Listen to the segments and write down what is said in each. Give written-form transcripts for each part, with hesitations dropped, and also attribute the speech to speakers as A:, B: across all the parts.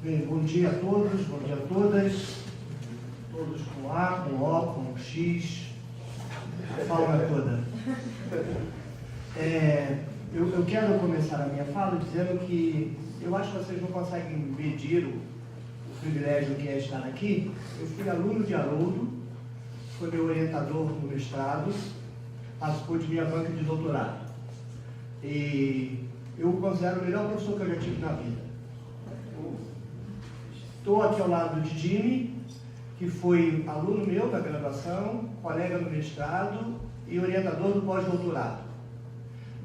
A: Bem, bom dia a todos, bom dia a todas, todos com A, com O, com X, a fauna toda. Eu quero começar a minha fala dizendo que eu acho que vocês não conseguem medir o privilégio que é estar aqui. Eu fui aluno de Haroldo, foi meu orientador no mestrado, participou de minha banca de doutorado. E eu o considero o melhor professor que eu já tive na vida. Estou aqui ao lado de Jimmy, que foi aluno meu da graduação, colega no mestrado e orientador do pós-doutorado.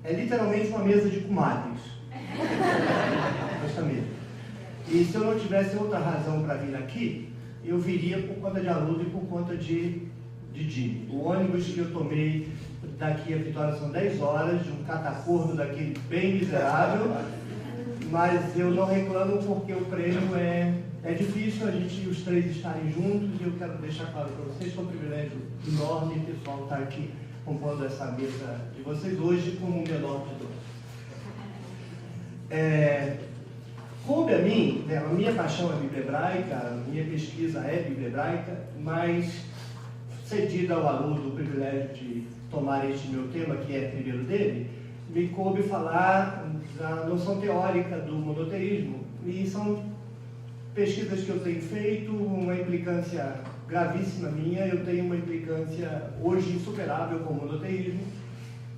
A: É literalmente uma mesa de comadres. Essa mesa. E se eu não tivesse outra razão para vir aqui, eu viria por conta de Haroldo e por conta de Jimmy. O ônibus que eu tomei daqui a Vitória são 10 horas, de um catacordo daquele bem miserável, mas eu não reclamo porque o prêmio é difícil a gente, os três estarem juntos, e eu quero deixar claro para vocês que é um privilégio enorme pessoal estar aqui compondo essa mesa de vocês hoje como um menor de dois. Coube a mim, né, a minha paixão é Bíblia Hebraica, a minha pesquisa é Bíblia Hebraica, mas cedida ao Haroldo o privilégio de tomar este meu tema, que é primeiro dele, me coube falar da noção teórica do monoteísmo, e são pesquisas que eu tenho feito, uma implicância gravíssima minha. Eu tenho uma implicância hoje insuperável com o monoteísmo.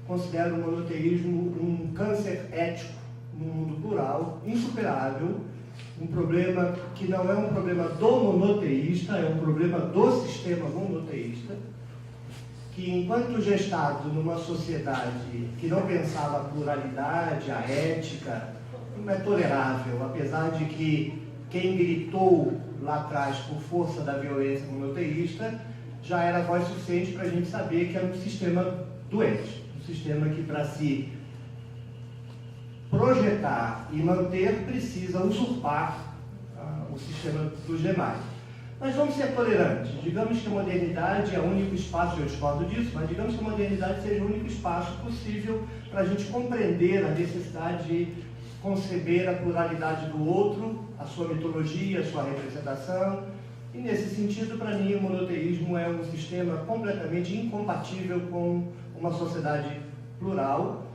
A: Considero o monoteísmo um câncer ético no mundo plural, insuperável, um problema que não é um problema do monoteísta, é um problema do sistema monoteísta, que enquanto gestado numa sociedade que não pensava a pluralidade, a ética, não é tolerável, apesar de que quem gritou lá atrás por força da violência monoteísta já era voz suficiente para a gente saber que era um sistema doente, um sistema que, para se projetar e manter, precisa usurpar o sistema dos demais. Mas vamos ser tolerantes. Digamos que a modernidade é o único espaço, eu discordo disso, mas digamos que a modernidade seja o único espaço possível para a gente compreender a necessidade de conceber a pluralidade do outro, a sua mitologia, a sua representação. E nesse sentido, para mim, o monoteísmo é um sistema completamente incompatível com uma sociedade plural,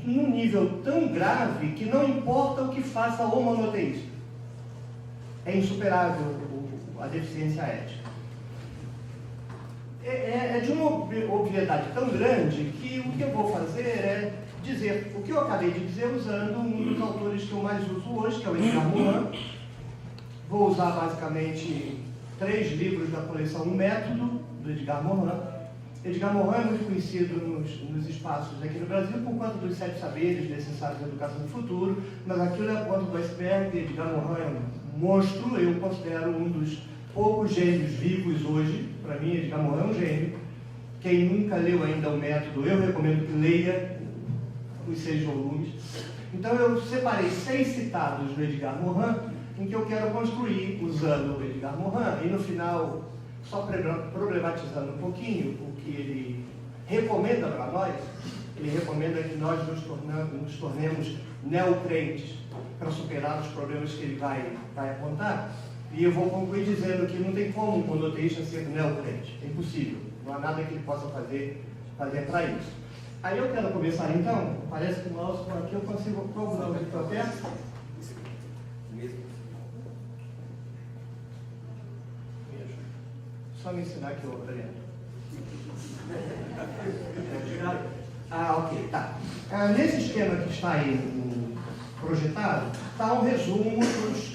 A: em um nível tão grave que não importa o que faça o monoteísta. É insuperável a deficiência ética. É de uma obviedade tão grande que o que eu vou fazer é dizer o que eu acabei de dizer usando um dos autores que eu mais uso hoje, que é o Edgar Morin. Vou usar basicamente 3 livros da coleção Um Método, do Edgar Morin. Edgar Morin é muito conhecido nos espaços aqui no Brasil por conta dos 7 saberes necessários à educação do futuro, mas aquilo é a ponta do iceberg. Edgar Morin é um monstro, eu considero um dos poucos gênios vivos hoje. Para mim, Edgar Morin é um gênio. Quem nunca leu ainda o Método, eu recomendo que leia os 6 volumes. Então eu separei 6 citados do Edgar Morin, em que eu quero construir usando o Edgar Morin, e no final, só problematizando um pouquinho o que ele recomenda para nós. Ele recomenda que nós nos tornemos neocrentes para superar os problemas que ele vai apontar. E eu vou concluir dizendo que não tem como um monoteísta ser neocrente. É impossível. Não há nada que ele possa fazer para isso. Aí eu quero começar então. Parece que o mouse aqui eu consigo procurar aqui para perto. Só me ensinar que eu aprendo. Ok, tá. Nesse esquema que está aí projetado, está um resumo dos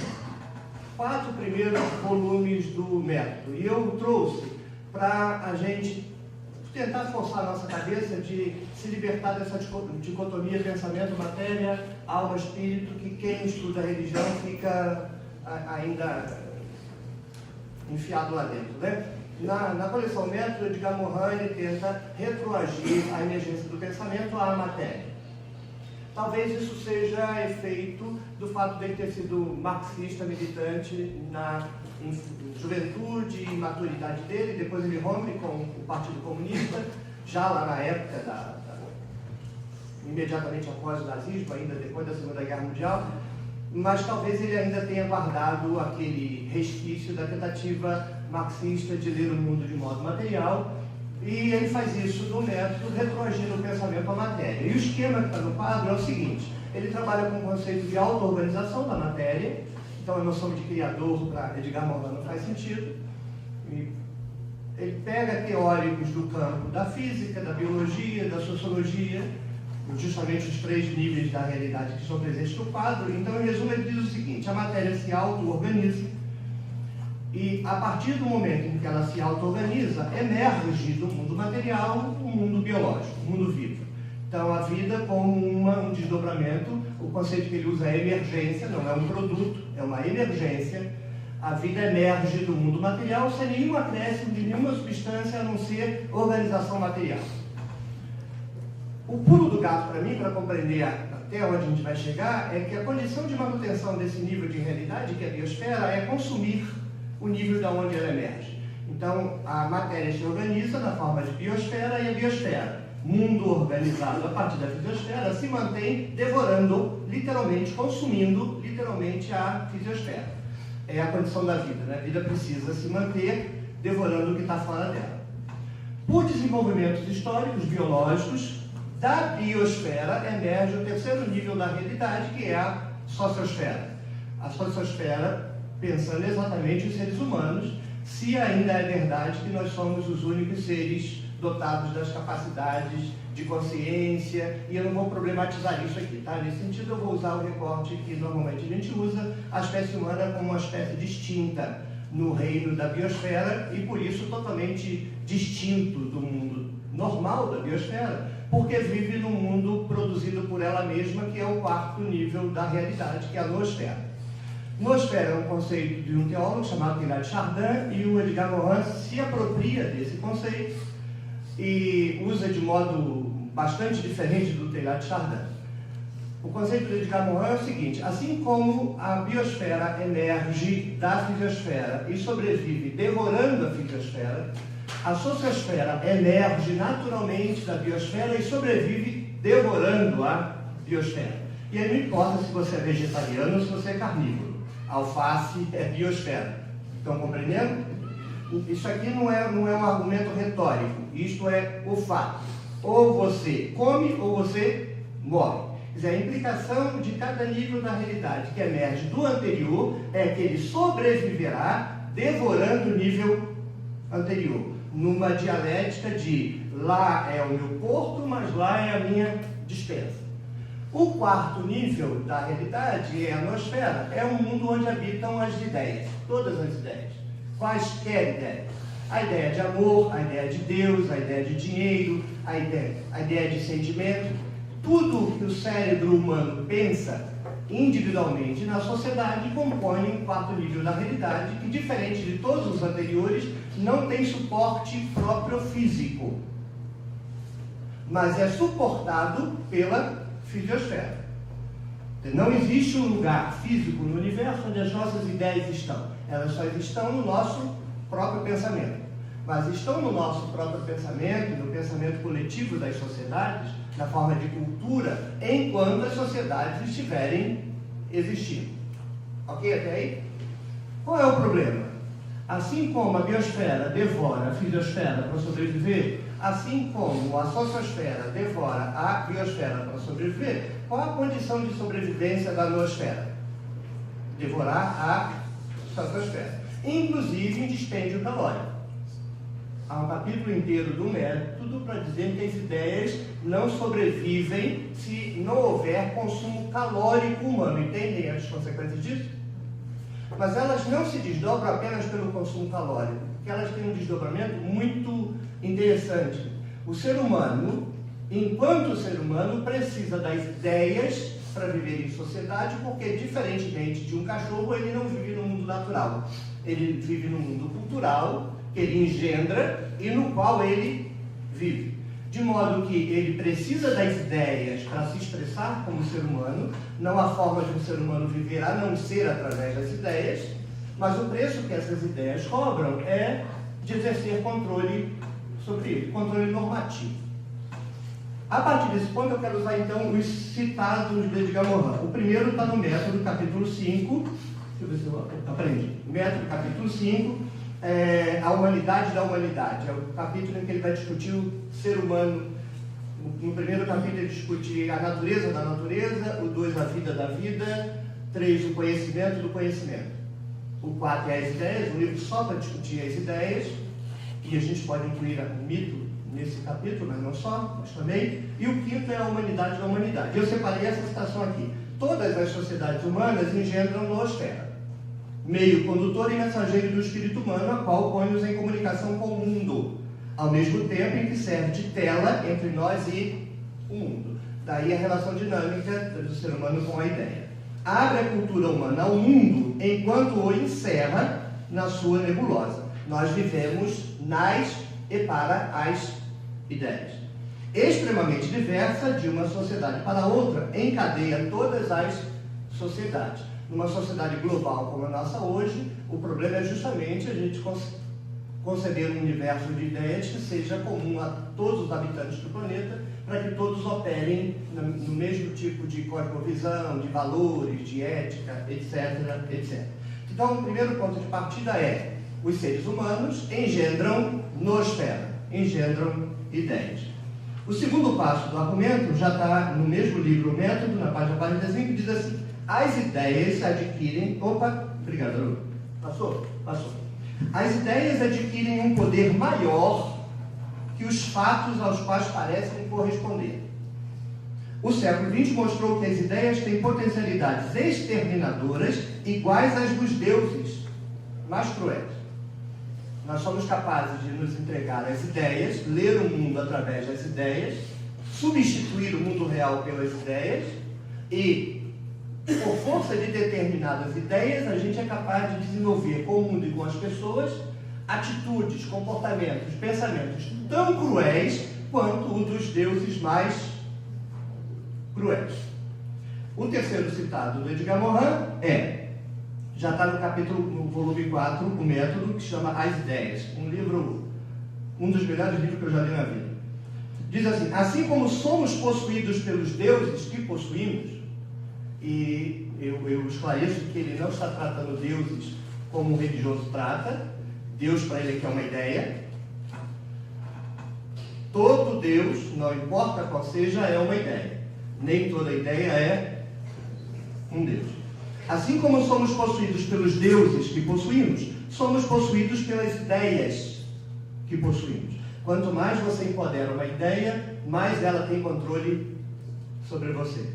A: 4 primeiros volumes do método. E eu trouxe para a gente tentar forçar a nossa cabeça de se libertar dessa dicotomia pensamento-matéria, alma-espírito, que quem estuda a religião fica ainda enfiado lá dentro, né? Na coleção Método, Edgar Morin ele tenta retroagir a emergência do pensamento à matéria. Talvez isso seja efeito do fato de ele ter sido marxista militante na juventude e maturidade dele. Depois ele rompe com o Partido Comunista, já lá na época imediatamente após o nazismo, ainda depois da Segunda Guerra Mundial. mas talvez ele ainda tenha guardado aquele resquício da tentativa marxista de ler o mundo de modo material, e ele faz isso no método retroagindo o pensamento à matéria. E o esquema que está no quadro é o seguinte: ele trabalha com o conceito de auto-organização da matéria, então a noção de criador para Edgar Morin não faz sentido. E ele pega teóricos do campo da física, da biologia, da sociologia, justamente os 3 níveis da realidade que estão presentes no quadro. Então, em resumo, ele diz o seguinte: a matéria se auto-organiza e, a partir do momento em que ela se auto-organiza, emerge do mundo material o mundo biológico, o mundo vivo. Então, a vida como um desdobramento, o conceito que ele usa é emergência, não é um produto, é uma emergência. A vida emerge do mundo material sem nenhum acréscimo de nenhuma substância a não ser organização material. O pulo do gato para mim, para compreender até onde a gente vai chegar, é que a condição de manutenção desse nível de realidade, que é a biosfera, é consumir o nível de onde ela emerge. Então, a matéria se organiza na forma de biosfera, e a biosfera, mundo organizado a partir da fisiosfera, se mantém devorando, literalmente, consumindo, literalmente, a fisiosfera. É a condição da vida, né? A vida precisa se manter devorando o que está fora dela. Por desenvolvimentos históricos, biológicos, da biosfera emerge o terceiro nível da realidade, que é a sociosfera. A sociosfera, pensando exatamente os seres humanos, se ainda é verdade que nós somos os únicos seres dotados das capacidades de consciência, e eu não vou problematizar isso aqui, tá? Nesse sentido, eu vou usar o recorte que normalmente a gente usa, a espécie humana como uma espécie distinta no reino da biosfera, e por isso totalmente distinto do mundo normal da biosfera, porque vive num mundo produzido por ela mesma, que é o 4º nível da realidade, que é a noosfera. Noosfera é um conceito de um teólogo chamado Teilhard de Chardin, e o Edgar Morin se apropria desse conceito e usa de modo bastante diferente do Teilhard de Chardin. O conceito do Edgar Morin é o seguinte: assim como a biosfera emerge da fisiosfera e sobrevive devorando a fisiosfera, a sociosfera emerge naturalmente da biosfera e sobrevive devorando a biosfera. E aí não importa se você é vegetariano ou se você é carnívoro. Alface é biosfera. Estão compreendendo? Isso aqui não é um argumento retórico. Isto é o fato. Ou você come ou você morre. Quer dizer, a implicação de cada nível da realidade que emerge do anterior é que ele sobreviverá devorando o nível anterior, numa dialética de lá é o meu porto, mas lá é a minha despensa. O 4º nível da realidade é a noosfera, é um mundo onde habitam as ideias, todas as ideias, quaisquer ideias. A ideia de amor, a ideia de Deus, a ideia de dinheiro, a ideia de sentimento, tudo que o cérebro humano pensa individualmente na sociedade compõe um 4º nível da realidade que, diferente de todos os anteriores, não tem suporte próprio físico, mas é suportado pela fisiosfera. Não existe um lugar físico no universo onde as nossas ideias estão. Elas só estão no nosso próprio pensamento. Mas estão no nosso próprio pensamento, no pensamento coletivo das sociedades, na forma de cultura, enquanto as sociedades estiverem existindo. Ok até aí? Qual é o problema? Assim como a biosfera devora a fisiosfera para sobreviver, assim como a sociosfera devora a biosfera para sobreviver, qual a condição de sobrevivência da noosfera? Devorar a sociosfera, inclusive em dispêndio calórico. Há um capítulo inteiro do método para dizer que as ideias não sobrevivem se não houver consumo calórico humano. Entendem as consequências disso? Mas elas não se desdobram apenas pelo consumo calórico, porque elas têm um desdobramento muito interessante. O ser humano, enquanto ser humano, precisa das ideias para viver em sociedade, porque, diferentemente de um cachorro, ele não vive no mundo natural. Ele vive no mundo cultural, que ele engendra e no qual ele vive. De modo que ele precisa das ideias para se expressar como ser humano. Não há forma de um ser humano viver a não ser através das ideias, mas o preço que essas ideias cobram é de exercer controle sobre ele, controle normativo. A partir desse ponto, eu quero usar então os citados de Edgar Morin. O primeiro está no Método, capítulo 5. Deixa eu ver se eu aprendi. Método, capítulo 5, a humanidade da humanidade. É o capítulo em que ele vai discutir o ser humano. No primeiro capítulo, ele discute a natureza da natureza. O 2, a vida da vida. 3, o conhecimento do conhecimento. O 4 é as ideias. O livro só para discutir as ideias. E a gente pode incluir o mito nesse capítulo, mas não só, mas também. E o 5º é a humanidade da humanidade. Eu separei essa citação aqui. Todas as sociedades humanas engendram noosfera, meio condutor e mensageiro do espírito humano, a qual põe-nos em comunicação com o mundo, ao mesmo tempo em que serve de tela entre nós e o mundo. Daí a relação dinâmica do ser humano com a ideia. Abre a cultura humana ao mundo enquanto o encerra na sua nebulosa. Nós vivemos nas e para as ideias. Extremamente diversa de uma sociedade para outra, encadeia todas as sociedades. Numa sociedade global como a nossa hoje, o problema é justamente a gente conceber um universo de ideias que seja comum a todos os habitantes do planeta, para que todos operem no mesmo tipo de cosmovisão, de valores, de ética, etc, etc. Então, o primeiro ponto de partida é: os seres humanos engendram noosfera, engendram ideias. O segundo passo do argumento já está no mesmo livro, o Método, na página 45, que diz assim: as ideias adquirem... Opa, obrigado, Aruno. Passou? Passou. As ideias adquirem um poder maior que os fatos aos quais parecem corresponder. O século XX mostrou que as ideias têm potencialidades exterminadoras iguais às dos deuses mais cruéis. Nós somos capazes de nos entregar às ideias, ler o mundo através das ideias, substituir o mundo real pelas ideias e, por força de determinadas ideias, a gente é capaz de desenvolver com o mundo e com as pessoas atitudes, comportamentos, pensamentos tão cruéis quanto o dos deuses mais cruéis. O terceiro citado do Edgar Morin já está no capítulo, no volume 4, o Método, que chama As Ideias, um dos melhores livros que eu já li na vida. Diz assim: assim como somos possuídos pelos deuses que possuímos, e eu esclareço que ele não está tratando deuses como o religioso trata. Deus para ele aqui é uma ideia. Todo Deus, não importa qual seja, é uma ideia. Nem toda ideia é um Deus. Assim como somos possuídos pelos deuses que possuímos, somos possuídos pelas ideias que possuímos. Quanto mais você empodera uma ideia, mais ela tem controle sobre você.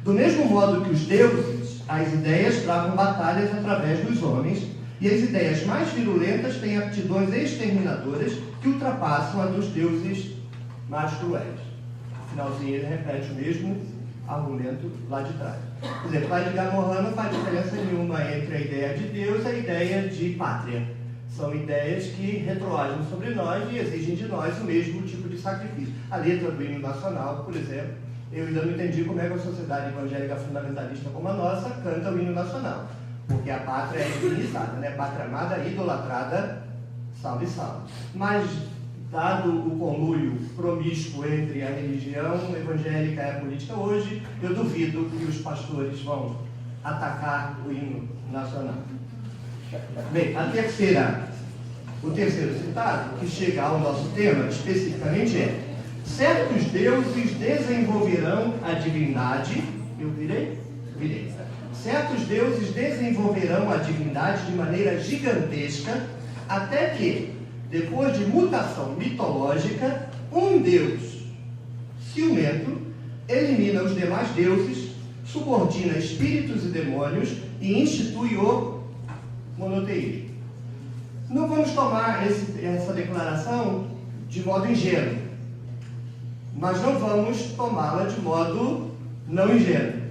A: Do mesmo modo que os deuses, as ideias travam batalhas através dos homens, e as ideias mais virulentas têm aptidões exterminadoras que ultrapassam a dos deuses mais cruéis. No finalzinho ele repete o mesmo argumento lá de trás. Por exemplo, para Edgar Morin não faz diferença nenhuma entre a ideia de Deus e a ideia de pátria. São ideias que retroagem sobre nós e exigem de nós o mesmo tipo de sacrifício. A letra do hino nacional, por exemplo, eu ainda não entendi como é que a sociedade evangélica fundamentalista como a nossa canta o hino nacional. Porque a pátria é divinizada, né? Pátria amada, idolatrada, salve, salve. Mas, dado o conluio promíscuo entre a religião evangélica e a política hoje, eu duvido que os pastores vão atacar o hino nacional. Bem, o terceiro citado, que chega ao nosso tema especificamente é: certos deuses desenvolverão a divindade. Eu virei? Virei. Certos deuses desenvolverão a divindade de maneira gigantesca, até que, depois de mutação mitológica, um deus ciumento elimina os demais deuses, subordina espíritos e demônios e institui o monoteísmo. Não vamos tomar essa declaração de modo ingênuo, mas não vamos tomá-la de modo não ingênuo.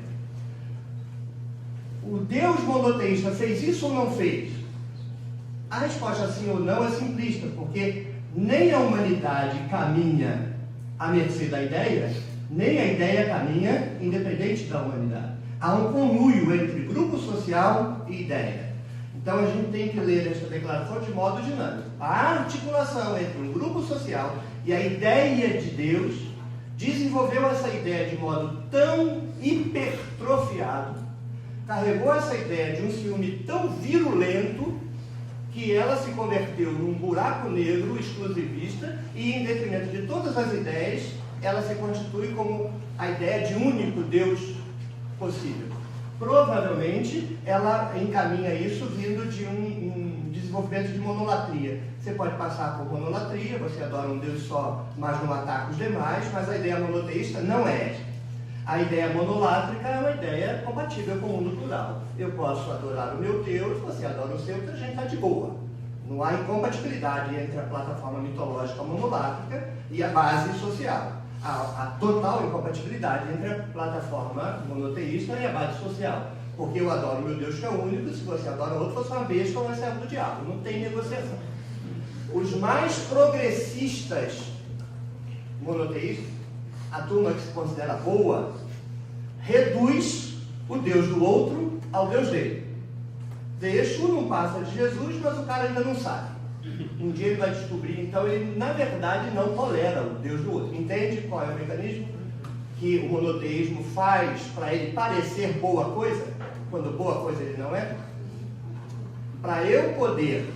A: O Deus monoteísta fez isso ou não fez? A resposta sim ou não é simplista, porque nem a humanidade caminha à mercê da ideia, nem a ideia caminha independente da humanidade. Há um conluio entre grupo social e ideia. Então a gente tem que ler esta declaração de modo dinâmico. A articulação entre um grupo social e a ideia de Deus desenvolveu essa ideia de modo tão hipertrofiado, carregou essa ideia de um ciúme tão virulento, que ela se converteu num buraco negro exclusivista e, em detrimento de todas as ideias, ela se constitui como a ideia de único Deus possível. Provavelmente, ela encaminha isso vindo de um desenvolvimento de monolatria. Você pode passar por monolatria, você adora um Deus só, mas não ataca os demais, mas a ideia monoteísta não é esta. A ideia monolátrica é uma ideia compatível com o mundo plural. Eu posso adorar o meu Deus, você adora o seu, que a gente está de boa. Não há incompatibilidade entre a plataforma mitológica monolátrica e a base social. Há total incompatibilidade entre a plataforma monoteísta e a base social. Porque eu adoro o meu Deus que é único, se você adora outro, você é uma besta ou é servo do diabo. Não tem negociação. Os mais progressistas monoteístas, a turma que se considera boa, reduz o Deus do outro ao Deus dele. Exu não passa de Jesus, mas o cara ainda não sabe. Um dia ele vai descobrir, então ele na verdade não tolera o Deus do outro. Entende qual é o mecanismo que o monoteísmo faz para ele parecer boa coisa, quando boa coisa ele não é? Para eu poder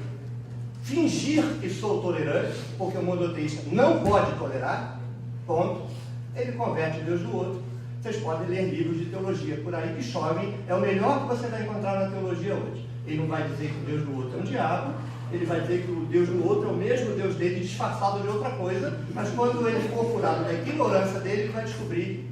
A: fingir que sou tolerante, porque o monoteísta não pode tolerar, ponto, ele converte o Deus do outro. Vocês podem ler livros de teologia por aí que chovem, é o melhor que você vai encontrar na teologia hoje. Ele não vai dizer que o Deus do outro é um diabo, ele vai dizer que o Deus do outro é o mesmo Deus dele disfarçado de outra coisa, mas quando ele for furado da ignorância dele, ele vai descobrir.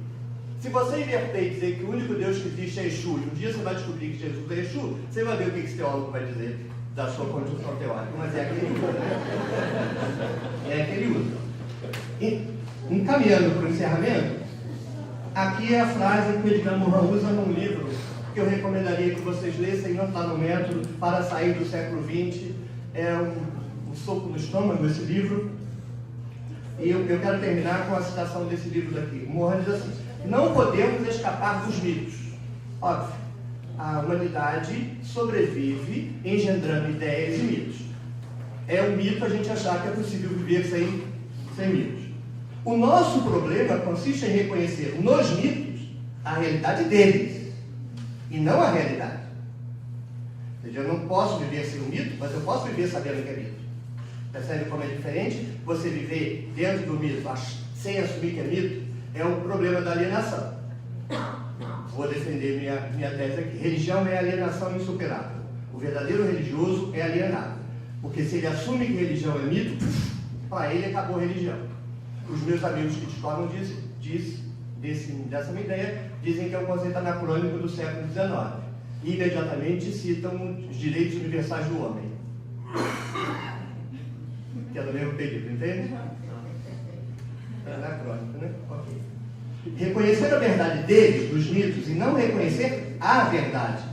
A: Se você inverter e dizer que o único Deus que existe é Exu, e um dia você vai descobrir que Jesus é Exu, você vai ver o que esse teólogo vai dizer da sua construção teórica, mas é aquele uso. É aquele uso. E, encaminhando para o encerramento, aqui é a frase que o Edgar Morin usa num livro que eu recomendaria que vocês lessem, não está no Método, Para Sair do Século XX. É um soco no estômago esse livro. E eu quero terminar com a citação desse livro daqui. Morin diz assim: não podemos escapar dos mitos. Óbvio, a humanidade sobrevive engendrando ideias e mitos. É um mito a gente achar que é possível viver sem mitos. O nosso problema consiste em reconhecer nos mitos a realidade deles e não a realidade. Ou seja, eu não posso viver sem um mito, mas eu posso viver sabendo que é mito. Percebe como é diferente? Você viver dentro do mito sem assumir que é mito é um problema da alienação. Vou defender minha tese aqui. Religião é alienação insuperável. O verdadeiro religioso é alienado. Porque se ele assume que religião é mito, para ele acabou a religião. Os meus amigos que discordam dessa minha ideia dizem que é um conceito anacrônico do século XIX. E imediatamente citam os direitos universais do homem. Que é do mesmo período, entende? É anacrônico, né? Ok. Reconhecer a verdade deles, dos mitos, e não reconhecer a verdade.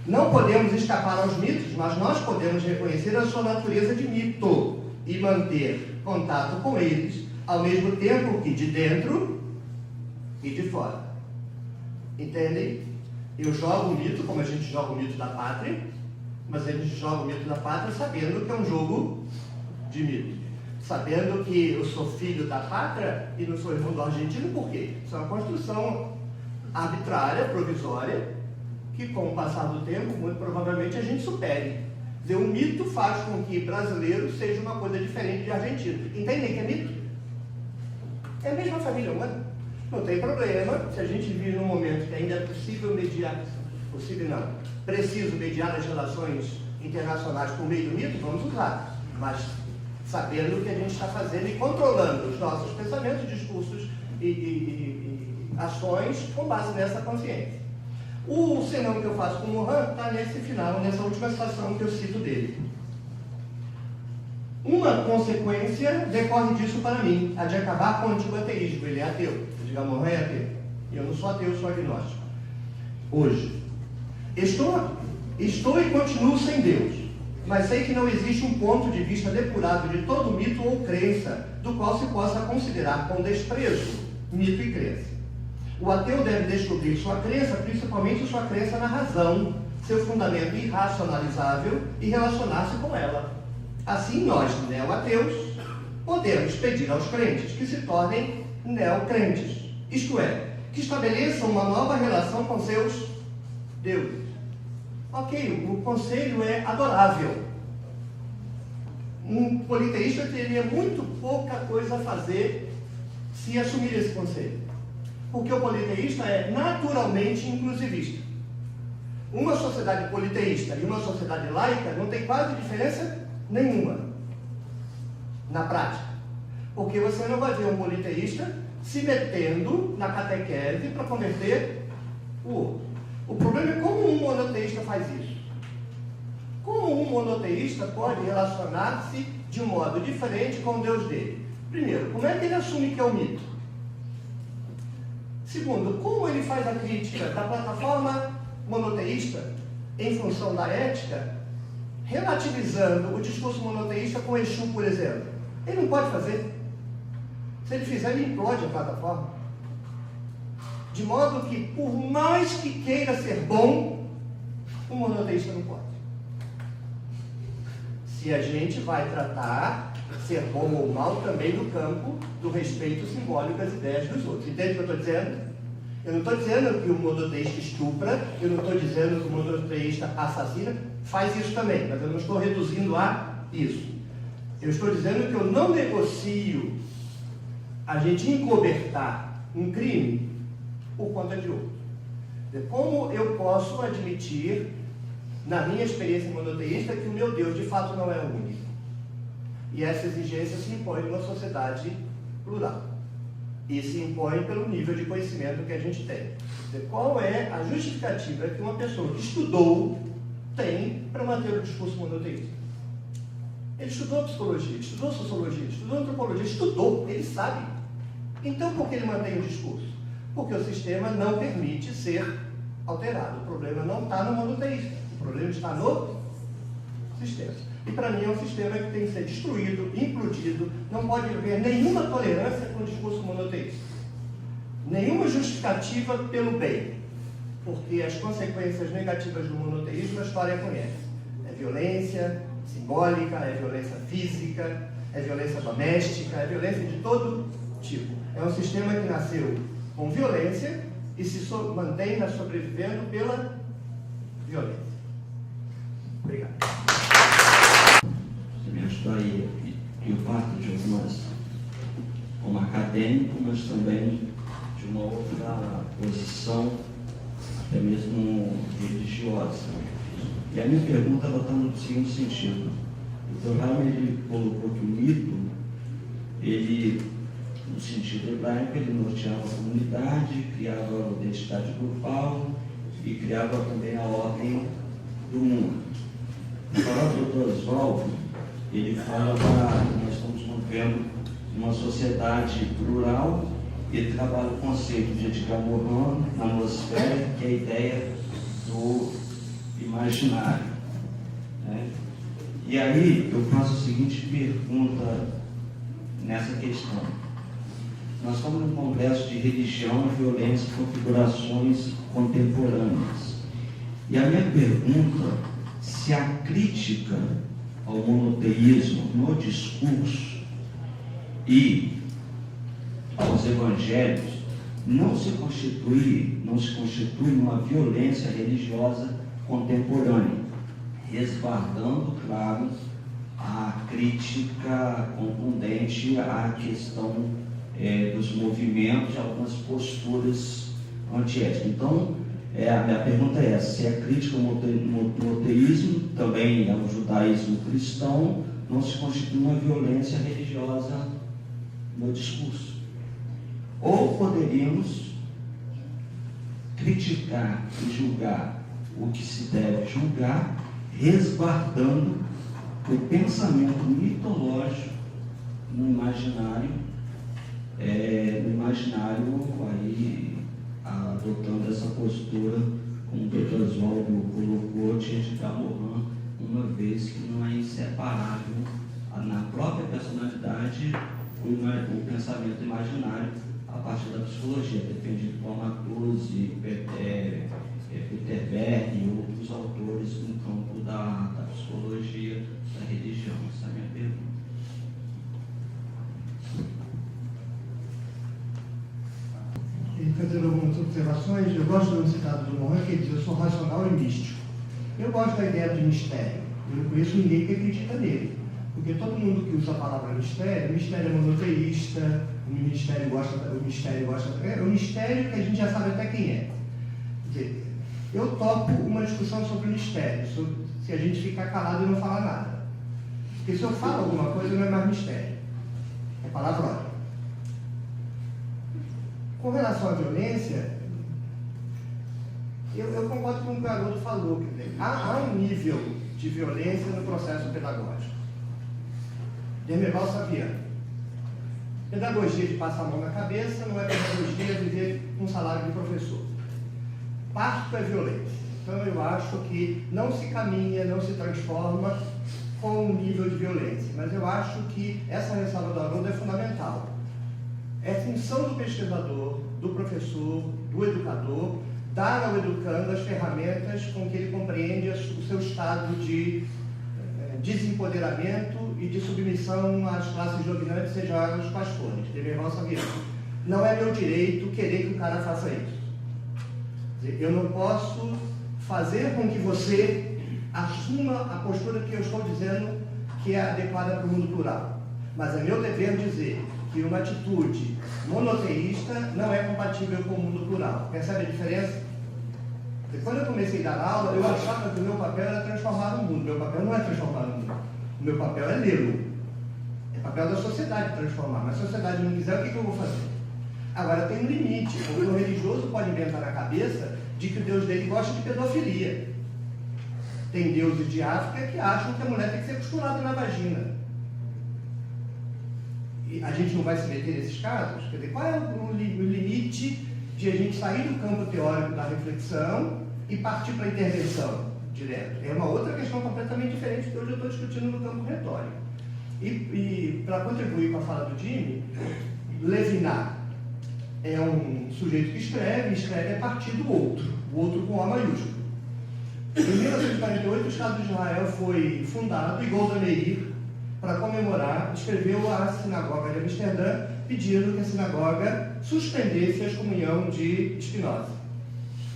A: Não podemos escapar aos mitos, mas nós podemos reconhecer a sua natureza de mito e manter contato com eles, ao mesmo tempo que de dentro e de fora. Entendem? Eu jogo o mito como a gente joga o mito da pátria, mas a gente joga o mito da pátria sabendo que é um jogo de mito. Sabendo que eu sou filho da pátria e não sou irmão do argentino, por quê? Isso é uma construção arbitrária, provisória, que com o passar do tempo, muito provavelmente a gente supere. Dizer, o mito faz com que brasileiro seja uma coisa diferente de argentino. Entendem que é mito? É a mesma família humana. Não tem problema, se a gente vive num momento que ainda é possível mediar, preciso mediar as relações internacionais por meio do mito, vamos usar. Mas sabendo o que a gente está fazendo e controlando os nossos pensamentos, discursos e ações com base nessa consciência. O senão que eu faço com o Morin está nesse final, nessa última citação que eu cito dele. Uma consequência decorre disso para mim, a de acabar com o antigo ateísmo. Ele é ateu. Edgar Morin é ateu. Eu não sou ateu, eu sou agnóstico. Hoje. Estou e continuo sem Deus, mas sei que não existe um ponto de vista depurado de todo mito ou crença, do qual se possa considerar com desprezo mito e crença. O ateu deve descobrir sua crença, principalmente sua crença na razão, seu fundamento irracionalizável e relacionar-se com ela. Assim, nós, neo-ateus, podemos pedir aos crentes que se tornem neocrentes, isto é, que estabeleçam uma nova relação com seus deuses. Ok, o conselho é adorável. Um politeísta teria muito pouca coisa a fazer se assumir esse conselho, porque o politeísta é naturalmente inclusivista. Uma sociedade politeísta e uma sociedade laica não tem quase diferença nenhuma na prática, porque você não vai ver um politeísta se metendo na catequese para converter o outro. O problema é como um monoteísta faz isso. Como um monoteísta pode relacionar-se de um modo diferente com o Deus dele? Primeiro, como é que ele assume que é o mito? Segundo, como ele faz a crítica da plataforma monoteísta em função da ética, relativizando o discurso monoteísta com Exu, por exemplo? Ele não pode fazer. Se ele fizer, ele implode a plataforma. De modo que, por mais que queira ser bom, o monoteísta não pode. Se a gente vai tratar ser bom ou mal também no campo do respeito simbólico às ideias dos outros. Entende o que eu estou dizendo? Eu não estou dizendo que o monoteísta estupra, eu não estou dizendo que o monoteísta assassina, faz isso também, mas eu não estou reduzindo a isso. Eu estou dizendo que eu não negocio a gente encobertar um crime por conta de outro. Como eu posso admitir, na minha experiência monoteísta, que o meu Deus de fato não é único? E essa exigência se impõe numa sociedade plural. E se impõe pelo nível de conhecimento que a gente tem. Qual é a justificativa que uma pessoa que estudou tem para manter o discurso monoteísta? Ele estudou psicologia, ele estudou sociologia, ele estudou antropologia, estudou, ele sabe. Então, por que ele mantém o discurso? Porque o sistema não permite ser alterado. O problema não está no monoteísta, o problema está no sistema. E para mim é um sistema que tem que ser destruído, implodido, não pode haver nenhuma tolerância com o discurso monoteísta. Nenhuma justificativa pelo bem, porque as consequências negativas do monoteísmo a história conhece. É violência simbólica, é violência física, é violência doméstica, é violência de todo tipo. É um sistema que nasceu com violência e se mantém sobrevivendo pela violência. Obrigado.
B: Minha história, eu parto de algumas, como acadêmico, mas também de uma outra posição, até mesmo religiosa. E a minha pergunta está no seguinte sentido. O Dr. Raime, ele colocou que o mito, ele, no sentido hebraico, ele norteava a comunidade, criava a identidade grupal e criava também a ordem do mundo. Agora, o Dr. Oswaldo, ele fala que nós estamos vivendo uma sociedade plural. Ele trabalha o conceito de Edgar Morin na nosfera, que é a ideia do imaginário. Né? E aí eu faço a seguinte pergunta nessa questão. Nós estamos num congresso de religião, violência e configurações contemporâneas. E a minha pergunta, se a crítica ao monoteísmo no discurso e aos evangelhos não se constitui numa violência religiosa contemporânea, resguardando, claro, a crítica contundente à questão dos movimentos, algumas posturas antiéticas. Então, a minha pergunta é essa: se a crítica ao monoteísmo, também ao judaísmo cristão, não se constitui uma violência religiosa no discurso? Ou poderíamos criticar e julgar o que se deve julgar, resguardando o pensamento mitológico no imaginário, aí, adotando essa postura, como o Dr. Oswaldo colocou, de Edgar Morin, uma vez que não é inseparável na própria personalidade o pensamento imaginário a partir da psicologia, defendido por Marcuse, Peter Berg e outros autores no campo da psicologia, da religião. Essa é a minha pergunta.
A: fazendo algumas observações. Eu gosto de um citado do Mohan que diz: eu sou racional e místico. Eu gosto da ideia de mistério. Eu não conheço ninguém que acredita nele. Porque todo mundo que usa a palavra mistério é monoteísta, o mistério gosta, é o mistério que a gente já sabe até quem é. Quer dizer, eu topo uma discussão sobre o mistério, se a gente ficar calado e não falar nada. Porque se eu falo alguma coisa, não é mais mistério, é palavrão. Com relação à violência, eu concordo com o que o Haroldo falou. Quer dizer, há um nível de violência no processo pedagógico. Dermeval Saviano. Pedagogia de passar a mão na cabeça não é pedagogia viver com salário de professor. Parto é violência. Então eu acho que não se caminha, não se transforma com um nível de violência. Mas eu acho que essa ressalva do Haroldo é fundamental. É função do pesquisador, do professor, do educador, dar ao educando as ferramentas com que ele compreende o seu estado de desempoderamento e de submissão às classes dominantes, seja elas quais forem. Dermeval Saviano. Não é meu direito querer que o cara faça isso. Eu não posso fazer com que você assuma a postura que eu estou dizendo que é adequada para o mundo plural. Mas é meu dever dizer que uma atitude monoteísta não é compatível com o mundo plural. Percebe a diferença? Porque quando eu comecei a dar aula, eu achava que o meu papel era transformar o mundo. Meu papel não é transformar o mundo. O meu papel é lê-lo. É papel da sociedade transformar. Mas se a sociedade não quiser, o que eu vou fazer? Agora, tem um limite. O religioso pode inventar na cabeça de que o Deus dele gosta de pedofilia. Tem deuses de África que acham que a mulher tem que ser costurada na vagina. E a gente não vai se meter nesses casos? Quer dizer, qual é o limite de a gente sair do campo teórico da reflexão e partir para a intervenção direto? É uma outra questão completamente diferente do que hoje eu estou discutindo no campo retórico. E para contribuir com a fala do Jimmy, Levinas é um sujeito que escreve a partir do outro, o outro com O maiúsculo. Em 1948, o Estado de Israel foi fundado e Golda Meir, para comemorar, escreveu à sinagoga de Amsterdã, pedindo que a sinagoga suspendesse a excomunhão de Spinoza.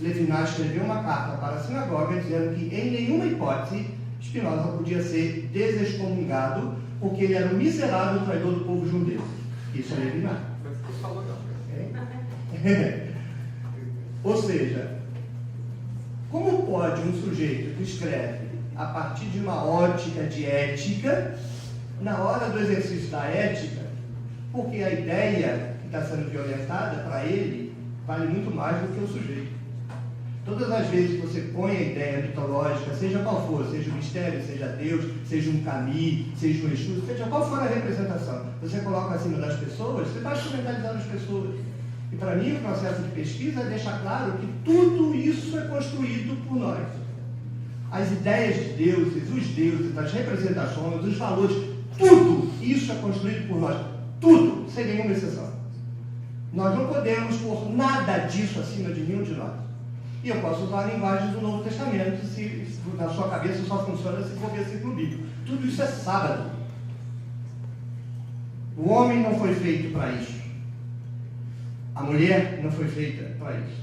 A: Levinas escreveu uma carta para a sinagoga dizendo que, em nenhuma hipótese, Spinoza podia ser desexcomungado, porque ele era um miserável traidor do povo judeu. Isso é Levinas.
C: Mas você falou não.
A: Ou seja, como pode um sujeito que escreve a partir de uma ótica de ética, na hora do exercício da ética, porque a ideia que está sendo violentada, para ele, vale muito mais do que o sujeito. Todas as vezes que você põe a ideia mitológica, seja qual for, seja o mistério, seja Deus, seja um Camus, seja um Exu, seja qual for a representação, você coloca acima das pessoas, você está instrumentalizando as pessoas. E para mim, o processo de pesquisa deixa claro que tudo isso é construído por nós. As ideias de deuses, os deuses, as representações, os valores, tudo isso é construído por nós. Tudo, sem nenhuma exceção. Nós não podemos pôr nada disso acima de nenhum de nós. E eu posso usar a linguagem do Novo Testamento, se na sua cabeça só funciona se for versículo bíblico. Tudo isso é sábado. O homem não foi feito para isso. A mulher não foi feita para isso.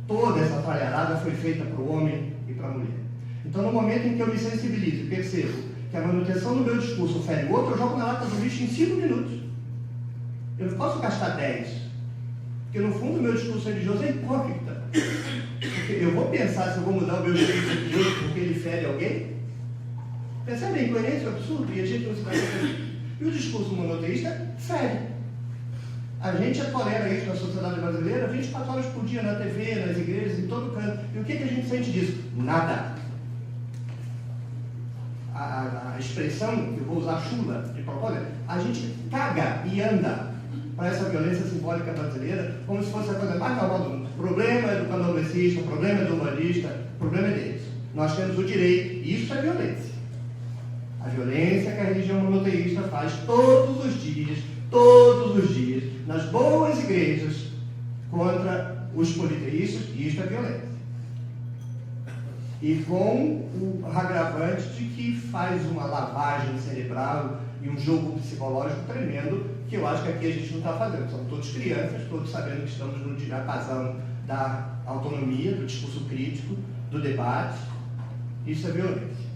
A: Toda essa tralharada foi feita para o homem e para a mulher. Então, no momento em que eu me sensibilizo e percebo que a manutenção do meu discurso fere o outro, eu jogo na lata do lixo em 5 minutos. Eu não posso gastar 10. Porque, no fundo, o meu discurso religioso é hipócrita. Porque eu vou pensar se eu vou mudar o meu discurso religioso porque ele fere alguém? Percebe a incoerência, o absurdo? E a gente não se dá conta. E o discurso monoteísta fere. A gente tolera isso na sociedade brasileira 24 horas por dia, na TV, nas igrejas, em todo canto. E o que a gente sente disso? Nada. A expressão, que eu vou usar chula de propósito, a gente caga e anda para essa violência simbólica brasileira como se fosse a coisa mais normal do mundo. O problema é do candomblessista, o problema é do humanista, o problema é deles. Nós temos o direito, e isso é violência. A violência que a religião monoteísta faz todos os dias, nas boas igrejas, contra os politeístas, e isso é violência. E com o agravante de que faz uma lavagem cerebral e um jogo psicológico tremendo que eu acho que aqui a gente não está fazendo. Somos todos crianças, todos sabendo que estamos no diapasão da autonomia, do discurso crítico, do debate. Isso é violência.